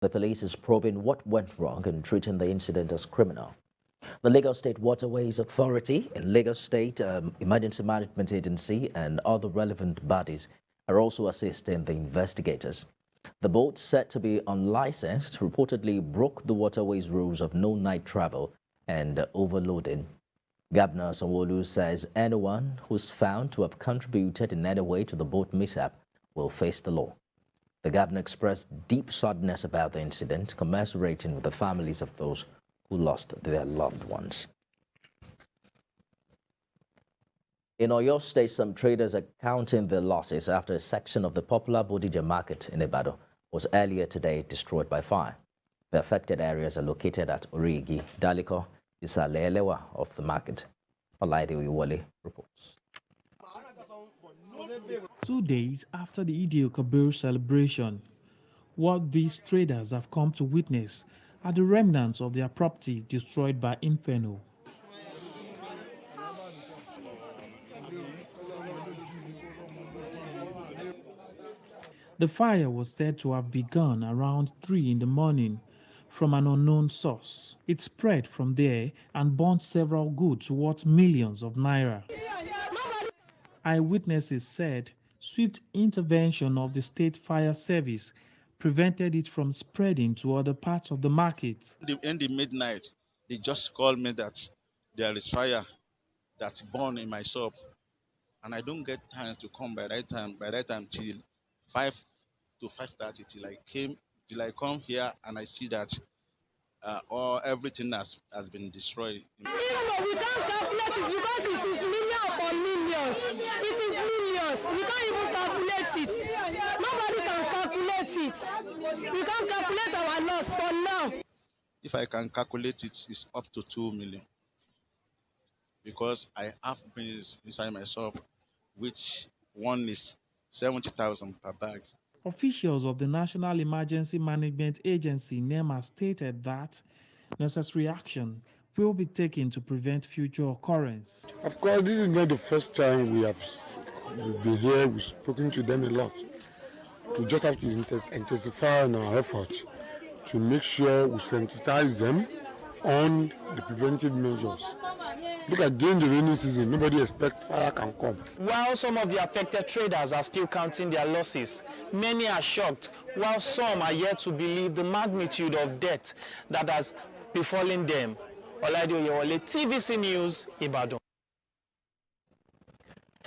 The police is probing what went wrong and treating the incident as criminal. The Lagos State Waterways Authority and Lagos State Emergency Management Agency and other relevant bodies are also assisting the investigators. The boat, said to be unlicensed, reportedly broke the waterways rules of no night travel and overloading. Governor Sanwo-Olu says anyone who's found to have contributed in any way to the boat mishap will face the law. The governor expressed deep sadness about the incident, commiserating with the families of those who lost their loved ones. In Oyo State, some traders are counting their losses after a section of the popular BODIJA market in IBADAN was earlier today destroyed by fire. The affected areas are located at Origi, Daliko, Isalelewa of the market. Olaide Oyewole reports. 2 days after the Eid al-Kabir celebration, what these traders have come to witness are the remnants of their property destroyed by INFERNO. The fire was said to have begun around 3 in the morning from an unknown source. It spread from there and burnt several goods worth millions of naira. Eyewitnesses said swift intervention of the State Fire Service prevented it from spreading to other parts of the market. In the midnight, they just called me that there is fire that's born in my shop, and I don't get time to come by that time till 5 to 5:30 till I come here and I see that everything has been destroyed. We can't calculate it because it is millions upon millions. It is millions. We can't even calculate it. Nobody can calculate it. We can't calculate our loss for now. If I can calculate it, it's up to 2 million. Because I have beans inside my shop, which one is 70,000 per bag. Officials of the National Emergency Management Agency, NEMA, stated that necessary action will be taken to prevent future occurrence. Of course, this is not the first time we've been here. We've spoken to them a lot. We just have to intensify our efforts to make sure we sensitize them on the preventive measures. Look at during the rainy season, nobody expects fire can come. While some of the affected traders are still counting their losses, many are shocked, while some are yet to believe the magnitude of death that has befallen them. Olaide Oyewole, TVC News, Ibadan.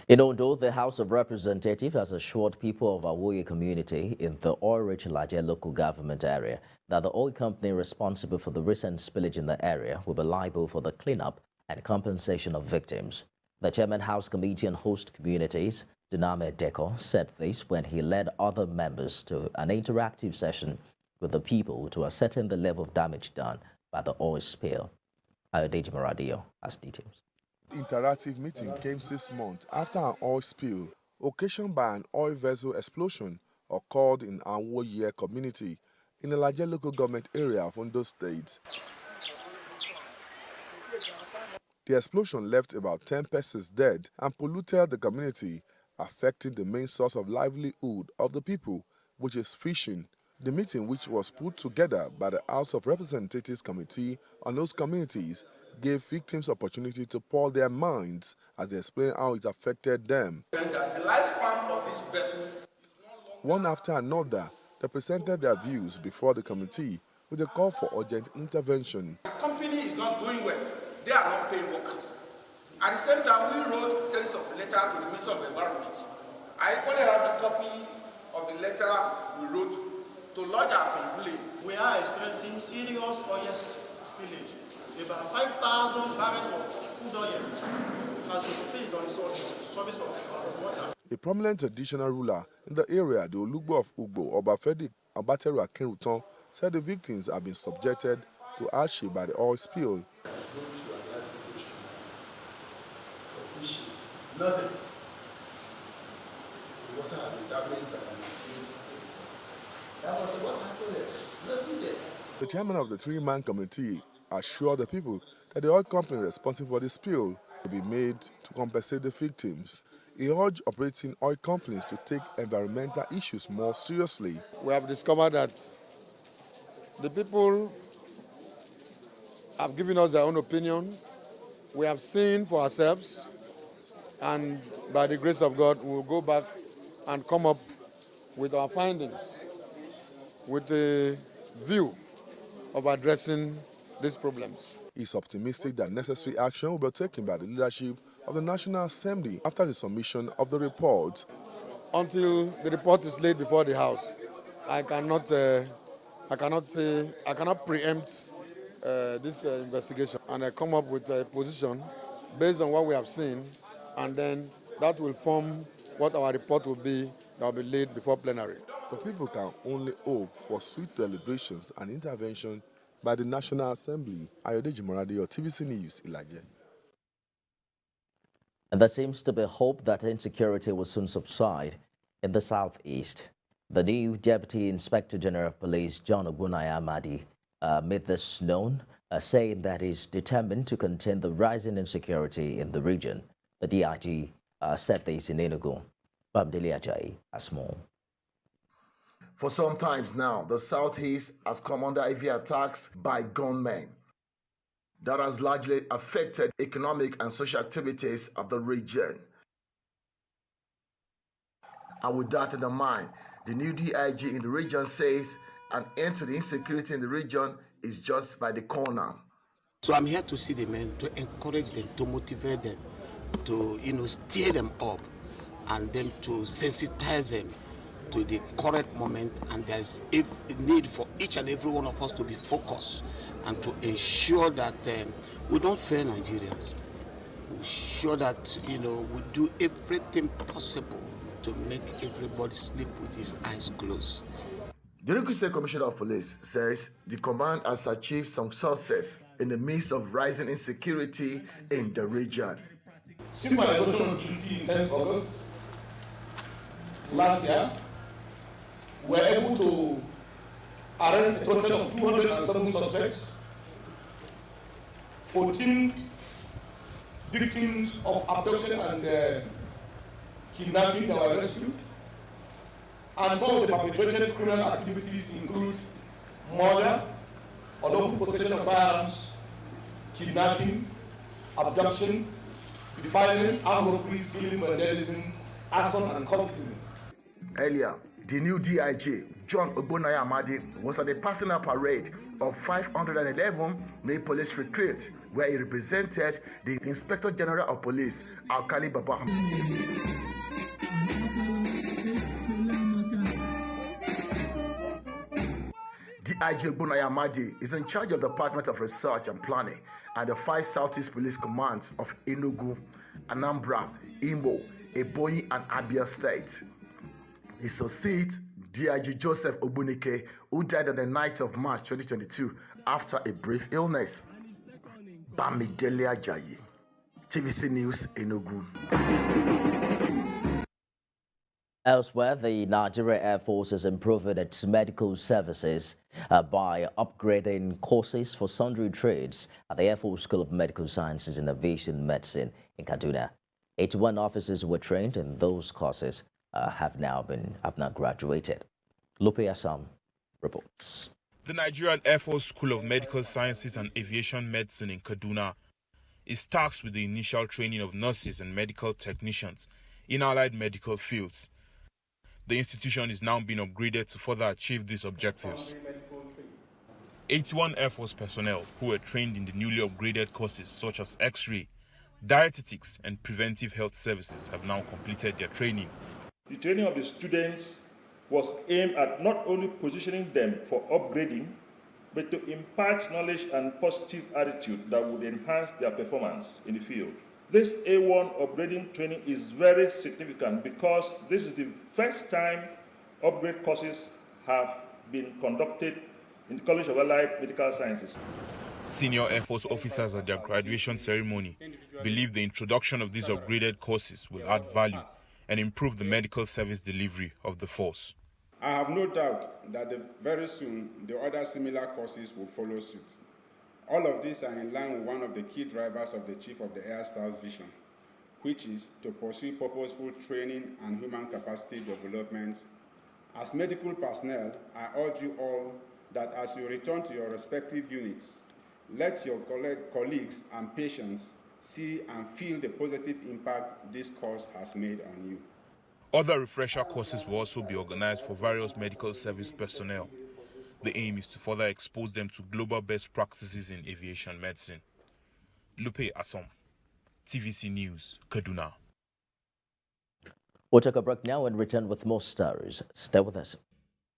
In Ondo, the House of Representatives has assured people of Awoye community in the oil-rich Laje local government area that the oil company responsible for the recent spillage in the area will be liable for the cleanup and compensation of victims. The Chairman House Committee on Host Communities, Duname Deko, said this when he led other members to an interactive session with the people to ascertain the level of damage done by the oil spill. Ayodeji Maradio has details. The interactive meeting came 6 months after an oil spill occasioned by an oil vessel explosion occurred in Awoye community in the Laje local government area of Ondo State. The explosion left about 10 persons dead and polluted the community, affecting the main source of livelihood of the people, which is fishing. The meeting, which was put together by the House of Representatives Committee on those communities, gave victims opportunity to pour their minds as they explained how it affected them. The lifespan of this vessel is one after another, they presented their views before the committee with a call for urgent intervention. The company is not doing well. They are not paying workers. At the same time, we wrote a series of letters to the Minister of Environment. I equally have a copy of the letter we wrote to lodge our complaint. We are experiencing serious oil spillage. About 5,000 barrels of crude oil has been spilled on the surface of water. A prominent traditional ruler in the area, the Olugbo of Ugbo, Obafedi Abateru Akinrutan, said the victims have been subjected to hardship by the oil spill. Nothing. The water has been damaged. That was what happened. Nothing there. The chairman of the three-man committee assured the people that the oil company responsible for the spill will be made to compensate the victims. He urged operating oil companies to take environmental issues more seriously. We have discovered that The people have given us their own opinion. We have seen for ourselves, and by the grace of God, we'll go back and come up with our findings with a view of addressing these problems. He's optimistic that necessary action will be taken by the leadership of the National Assembly after the submission of the report. Until the report is laid before the House, I cannot preempt this investigation, and I come up with a position based on what we have seen, and then that will form what our report will be that will be laid before plenary. The people can only hope for swift deliberations and intervention by the National Assembly. Ayodeji Morade, TVC News, Ilaje. And there seems to be hope that insecurity will soon subside in the southeast. The new Deputy Inspector General of Police, John Ogbonnaya made this known, saying that he's determined to contain the rising insecurity in the region. The DIG said this in ENUGU. Babajide Sanwo-Olu has more. For some times now, the Southeast has come under heavy attacks by gunmen. That has largely affected economic and social activities of the region. And with that in mind, the new DIG in the region says an end to the insecurity in the region is just by the corner. So I'm here to see the men, to encourage them, to motivate them, to steer them up, and then to sensitize them to the current moment. And there is a need for each and every one of us to be focused and to ensure that we don't fail Nigerians. We ensure that we do everything possible to make everybody sleep with his eyes closed. The Enugu State Commissioner of Police says the command has achieved some success in the midst of rising insecurity in the region. Since my adoption of duty in 10th August last year, we were able to arrest a total of 207 suspects, 14 victims of abduction and kidnapping that were rescued, and some of the perpetrated criminal activities include murder, unlawful possession of firearms, kidnapping, abduction, violence, armed robbery, stealing, vandalism, arson, and cultism. Earlier, the new DIG, John Ogbonnaya, was at the personal parade of 511 May Police Recruits, where he represented the Inspector General of Police, Alkali Baba. DIG Ogbonnaya is in charge of the Department of Research and Planning and the 5 Southeast Police Commands of ENUGU, Anambra, Imo, Ebonyi, and Abia State. He succeeds DIG Joseph Ogbunike, who died on the night of March 2022 after a brief illness. Babajide Sanwo-Olu, TVC News, Enugu. Elsewhere, the Nigeria Air Force is improving its medical services by upgrading courses for sundry trades at the Air Force School of Medical Sciences and Aviation Medicine in Kaduna. 81 officers who were trained in those courses have now graduated. Lupe Assam reports. The Nigerian Air Force School of Medical Sciences and Aviation Medicine in Kaduna is tasked with the initial training of nurses and medical technicians in allied medical fields. The institution is now being upgraded to further achieve these objectives. 81 Air Force personnel who were trained in the newly upgraded courses such as X-ray, dietetics, and preventive health services have now completed their training. The training of the students was aimed at not only positioning them for upgrading, but to impart knowledge and positive attitude that would enhance their performance in the field. This A1 upgrading training is very significant because this is the first time upgrade courses have been conducted in the College of Allied Medical Sciences. Senior Air Force officers at their graduation ceremony believe the introduction of these upgraded courses will add value and improve the medical service delivery of the force. I have no doubt that very soon the other similar courses will follow suit. All of these are in line with one of the key drivers of the Chief of the Air Staff's vision, which is to pursue purposeful training and human capacity development. As medical personnel, I urge you all that as you return to your respective units, let your colleagues and patients see and feel the positive impact this course has made on you. Other refresher courses will also be organized for various medical service personnel. The aim is to further expose them to global best practices in aviation medicine. Lupe Asom, TVC News, Kaduna. We'll take a break now and return with more stories. Stay with us.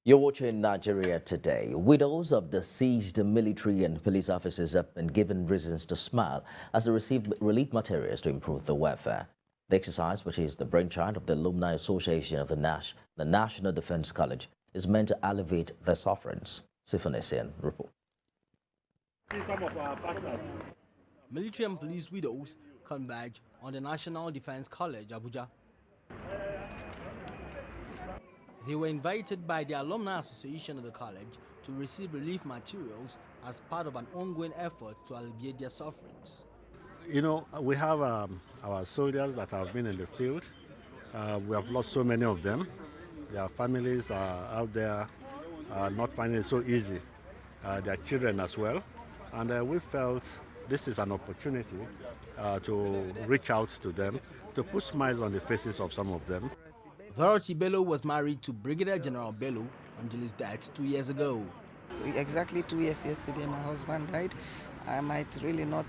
You're watching Nigeria Today. Widows of deceased military and police officers have been given reasons to smile as they receive relief materials to improve their welfare. The exercise, which is the brainchild of the Alumni Association of the National Defense College, is meant to alleviate their sufferings. Sifonesian report. Some of our partners. Military and police widows converge on the National Defense College, Abuja. They were invited by the Alumni Association of the college to receive relief materials as part of an ongoing effort to alleviate their sufferings. You know, we have our soldiers that have been in the field. We have lost so many of them. Their families are out there not finding it so easy. Their children as well. And we felt this is an opportunity to reach out to them, to put smiles on the faces of some of them. Dorothy Bello was married to Brigadier General Bello until his death 2 years ago. Exactly 2 years yesterday, my husband died. I might really not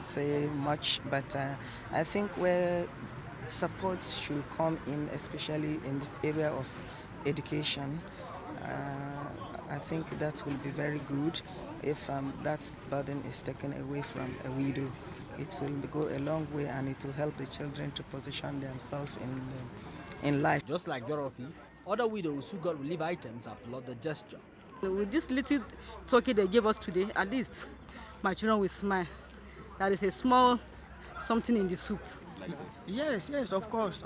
say much, but I think where support should come in, especially in the area of education, I think that will be very good if that burden is taken away from a widow. It will go a long way and it will help the children to position themselves in life. Just like Dorothy, other widows who got relief items applaud the gesture. With this little turkey they gave us today, at least my children will smile. That is a small something in the soup. Yes, of course.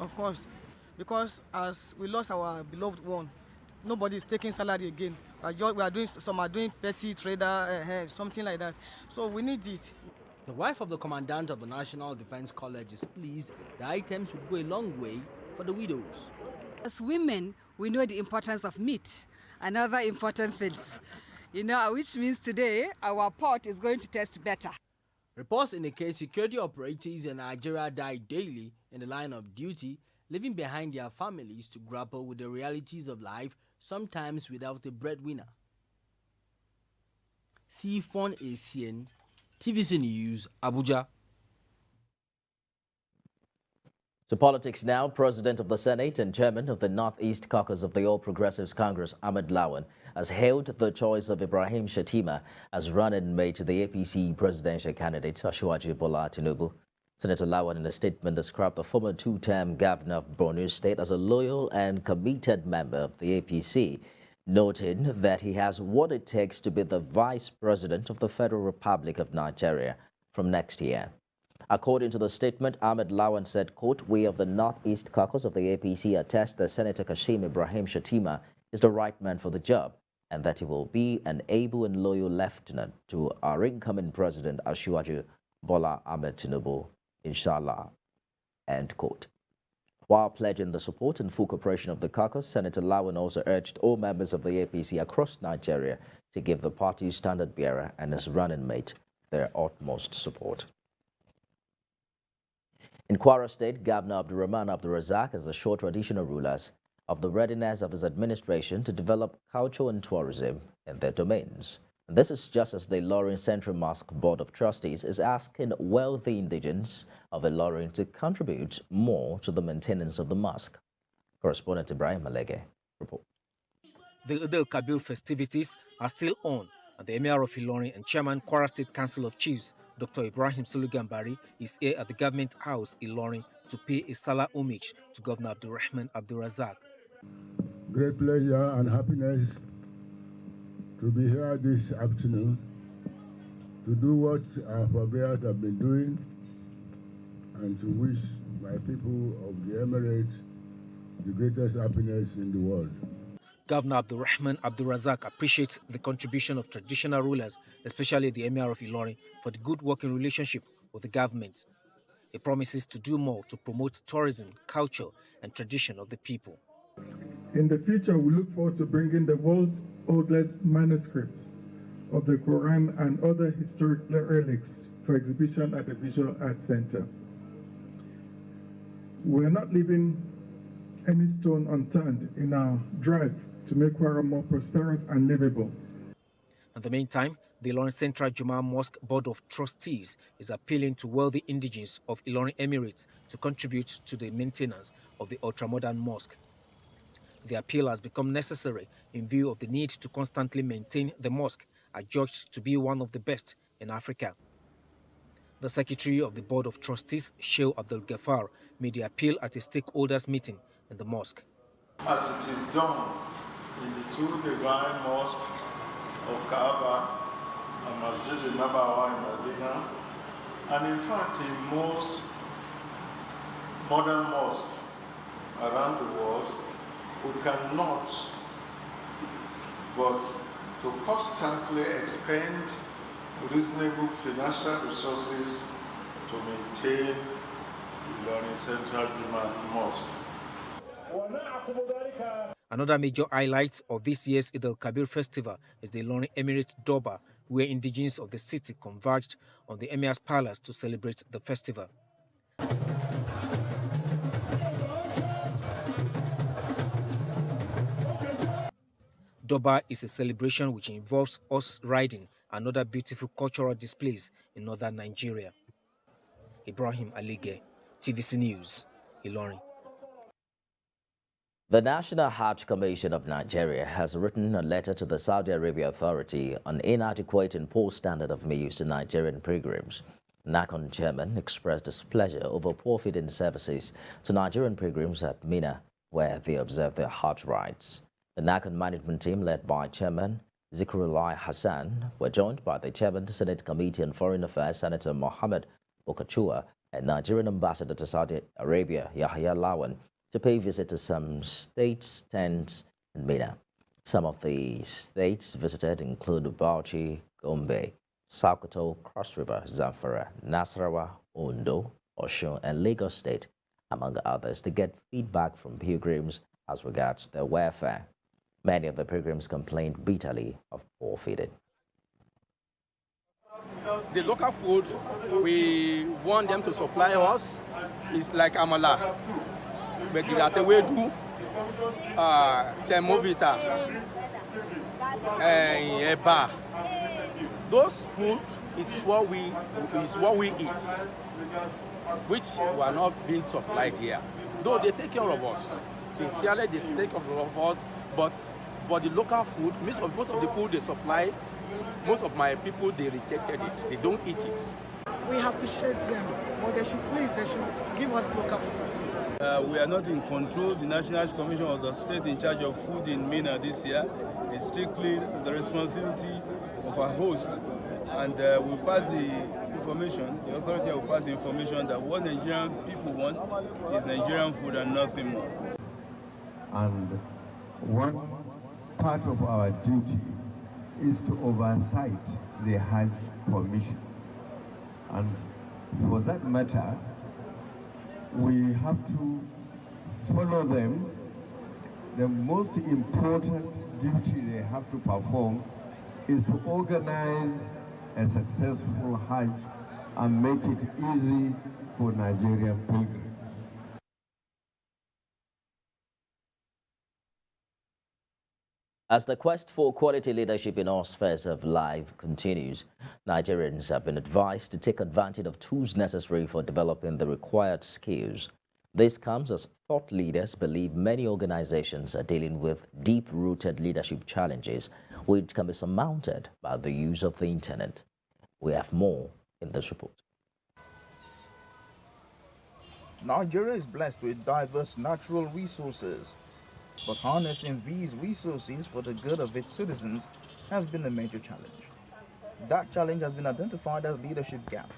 Because as we lost our beloved one, nobody is taking salary again. We are doing, some are doing petty trader, something like that. So we need it. The wife of the commandant of the National Defense College is pleased the items would go a long way for the widows. As women, we know the importance of meat and other important things, which means today our pot is going to taste better. Reports indicate security operatives in Nigeria die daily in the line of duty, leaving behind their families to grapple with the realities of life, sometimes without a breadwinner. Sifonesian, TVC News, Abuja. To politics now, President of the Senate and Chairman of the Northeast Caucus of the All Progressives Congress, Ahmed Lawan, has hailed the choice of Ibrahim Shettima as running mate to the APC presidential candidate, Asiwaju Bola Tinubu. Senator Lawan, in a statement, described the former two-term governor of Borno State as a loyal and committed member of the APC, noting that he has what it takes to be the vice president of the Federal Republic of Nigeria from next year. According to the statement, Ahmed Lawan said, quote, "We of the Northeast Caucus of the APC attest that Senator Kashim Ibrahim Shettima is the right man for the job and that he will be an able and loyal lieutenant to our incoming president, Asiwaju Bola Ahmed Tinubu, inshallah," end quote. While pledging the support and full cooperation of the caucus, Senator Lawan also urged all members of the APC across Nigeria to give the party's standard bearer and his running mate their utmost support. In Kwara State, Governor Abdurrahman Abdulrazak has assured traditional rulers of the readiness of his administration to develop culture and tourism in their domains. And this is just as the Ilorin Central Mosque Board of Trustees is asking wealthy indigents of Ilorin to contribute more to the maintenance of the mosque. Correspondent Ibrahim Malege reports. The Eid al-Kabir festivities are still on, and the Emir of Ilorin and Chairman Kwara State Council of Chiefs, Dr. Ibrahim Sulu Gambari, is here at the Government House Ilorin to pay a salah homage to Governor Abdurrahman Abdulrazak. Great pleasure and happiness to be here this afternoon to do what our forebears have been doing and to wish my people of the Emirates the greatest happiness in the world. Governor Abdurrahman Abdulrazak appreciates the contribution of traditional rulers, especially the Emir of Ilorin, for the good working relationship with the government. He promises to do more to promote tourism, culture, and tradition of the people. In the future, we look forward to bringing the world's oldest manuscripts of the Quran and other historic relics for exhibition at the Visual Arts Center. We are not leaving any stone unturned in our drive to make Kwara more prosperous and livable. In the meantime, the Ilorin Central Juma Mosque Board of Trustees is appealing to wealthy indigenes of Ilorin Emirates to contribute to the maintenance of the ultramodern mosque. The appeal has become necessary in view of the need to constantly maintain the mosque, adjudged to be one of the best in Africa. The Secretary of the Board of Trustees, Sheikh Abdul Ghaffar, made the appeal at a stakeholders meeting in the mosque. As it is done in the two divine mosques of Kaaba and Masjid al-Nabawi in Medina, and in fact in most modern mosques around the world, we cannot but to constantly expend reasonable financial resources to maintain the Ilorin Central Juma Mosque. Another major highlight of this year's Eid al-Kabir festival is the Ilorin Emirates Durbar, where indigenes of the city converged on the Emir's palace to celebrate the festival. Durbar is a celebration which involves horse riding and other beautiful cultural displays in northern Nigeria. Ibrahim Alige, TVC News, Ilorin. The National Hajj Commission of Nigeria has written a letter to the Saudi Arabia Authority on inadequate and poor standard of meals to Nigerian pilgrims. NACON chairman expressed displeasure over poor feeding services to Nigerian pilgrims at Mina, where they observe their Hajj rites. The NACON management team, led by Chairman Zikrullah Hassan, were joined by the Chairman of the Senate Committee on Foreign Affairs, Senator Mohammed Bokachua, and Nigerian Ambassador to Saudi Arabia, Yahya Lawan, to pay visit to some states' tents in Mina. Some of the states visited include Bauchi, Gombe, Sokoto, Cross River, Zamfara, Nasarawa, Ondo, Osun, and Lagos State, among others, to get feedback from pilgrims as regards their welfare. Many of the pilgrims complained bitterly of poor feeding. The local food we want them to supply us is like amala, wedu, semovita, eba. Those foods, it is what we eat, which were not being supplied here. Though they take care of us, sincerely they take care of us, but for the local food, most of the food they supply, most of my people, they rejected it. They don't eat it. We appreciate them, but they should give us local food. We are not in control. The National Commission of the state in charge of food in Mina this year is strictly the responsibility of our host. And we pass the information, the authority will pass the information that what Nigerian people want is Nigerian food and nothing more. And one part of our duty is to oversight the Hajj Commission. And for that matter, we have to follow them. The most important duty they have to perform is to organize a successful Hajj and make it easy for Nigerian pilgrims. As the quest for quality leadership in all spheres of life continues, Nigerians have been advised to take advantage of tools necessary for developing the required skills. This comes as thought leaders believe many organizations are dealing with deep-rooted leadership challenges which can be surmounted by the use of the internet. We have more in this report. Nigeria is blessed with diverse natural resources, but harnessing these resources for the good of its citizens has been a major challenge. That challenge has been identified as leadership gap,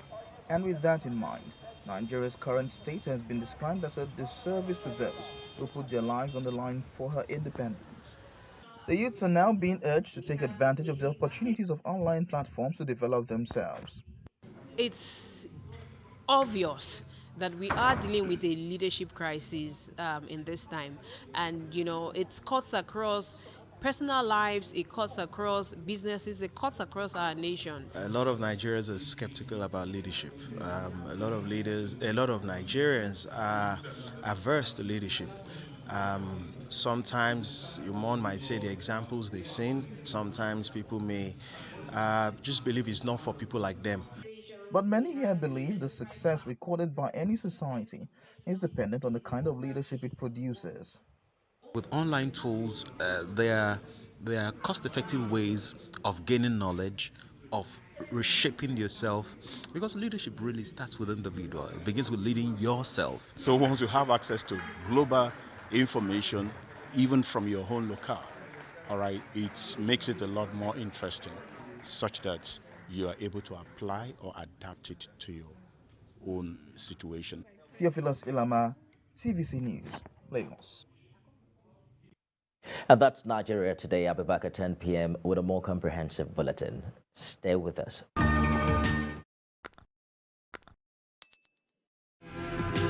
and with that in mind, Nigeria's current state has been described as a disservice to those who put their lives on the line for her independence. The youths are now being urged to take advantage of the opportunities of online platforms to develop themselves. It's obvious that we are dealing with a leadership crisis in this time. And, you know, it cuts across personal lives, it cuts across businesses, it cuts across our nation. A lot of Nigerians are skeptical about leadership. A lot of Nigerians are averse to leadership. Sometimes one might say the examples they've seen. Sometimes people may just believe it's not for people like them. But many here believe the success recorded by any society is dependent on the kind of leadership it produces. With online tools, there are cost-effective ways of gaining knowledge, of reshaping yourself, because leadership really starts with the individual. It begins with leading yourself. So once you have access to global information, even from your own locale, all right, it makes it a lot more interesting, such that you are able to apply or adapt it to your own situation. Theophilus Ilama, TVC News, Lagos. And that's Nigeria Today. I'll be back at 10 p.m. with a more comprehensive bulletin. Stay with us.